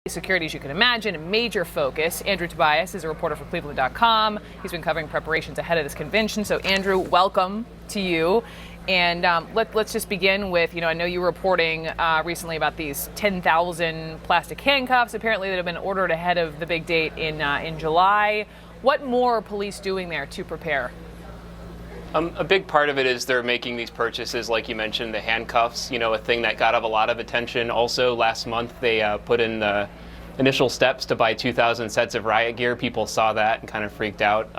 Security, as you can imagine, a major focus. Andrew Tobias is a reporter for Cleveland.com. He's been covering preparations ahead of this convention. So, Andrew, welcome to you. And let's just begin with, I know you were reporting recently about these 10,000 plastic handcuffs, apparently, that have been ordered ahead of the big date in July. What more are police doing there to prepare? A big part of it is they're making these purchases, like you mentioned, the handcuffs, a thing that got a lot of attention. Also, last month, they put in the initial steps to buy 2,000 sets of riot gear. People saw that and kind of freaked out.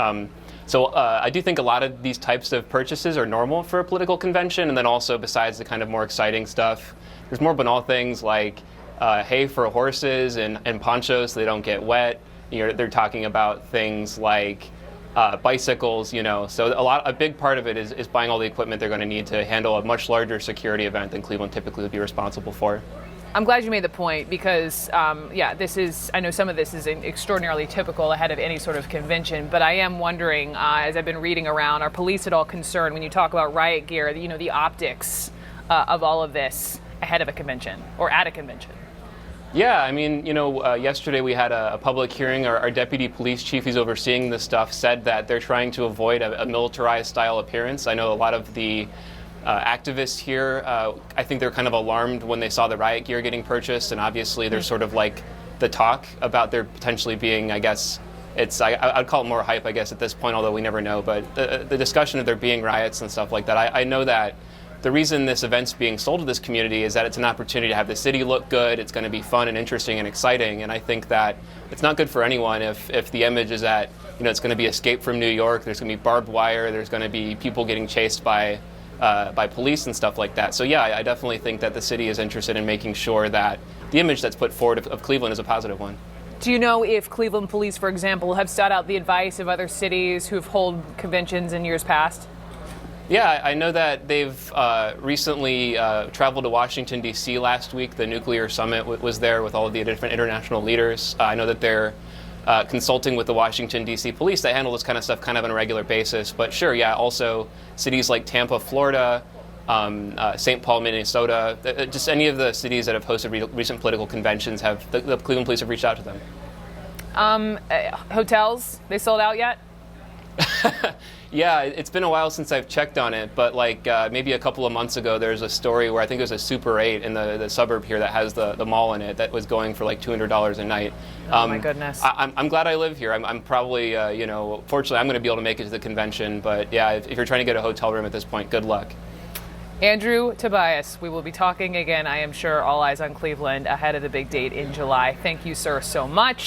So I do think a lot of these types of purchases are normal for a political convention. And then also, besides the kind of more exciting stuff, there's more banal things like hay for horses and ponchos so they don't get wet. They're talking about things like bicycles, so a big part of it is buying all the equipment they're going to need to handle a much larger security event than Cleveland typically would be responsible for. I'm glad you made the point because, I know some of this is extraordinarily typical ahead of any sort of convention, but I am wondering, as I've been reading around, are police at all concerned when you talk about riot gear, the optics of all of this ahead of a convention or at a convention? Yeah, yesterday we had a public hearing. Our deputy police chief who's overseeing this stuff said that they're trying to avoid a militarized style appearance. I know a lot of the activists here, I think they're kind of alarmed when they saw the riot gear getting purchased, and obviously there's sort of like the talk about there potentially being, I'd call it more hype, I guess, at this point, although we never know, but the discussion of there being riots and stuff like that, I know that the reason this event's being sold to this community is that it's an opportunity to have the city look good. It's going to be fun and interesting and exciting. And I think that it's not good for anyone if the image is that, it's going to be Escape from New York. There's going to be barbed wire. There's going to be people getting chased by police and stuff like that. So, yeah, I definitely think that the city is interested in making sure that the image that's put forward of Cleveland is a positive one. Do you know if Cleveland police, for example, have sought out the advice of other cities who have held conventions in years past? Yeah, I know that they've recently traveled to Washington, D.C. last week. The nuclear summit was there with all of the different international leaders. I know that they're consulting with the Washington, D.C. police that handle this kind of stuff kind of on a regular basis. But sure, yeah, also cities like Tampa, Florida, St. Paul, Minnesota, just any of the cities that have hosted recent political conventions the Cleveland police have reached out to them. Hotels, they sold out yet? Yeah, it's been a while since I've checked on it, but maybe a couple of months ago, there's a story where I think it was a Super 8 in the suburb here that has the mall in it that was going for like $200 a night. Oh my goodness. I'm glad I live here. I'm probably, fortunately I'm going to be able to make it to the convention, but yeah, if you're trying to get a hotel room at this point, good luck. Andrew Tobias, we will be talking again, I am sure, all eyes on Cleveland ahead of the big date in July. Thank you, sir, so much.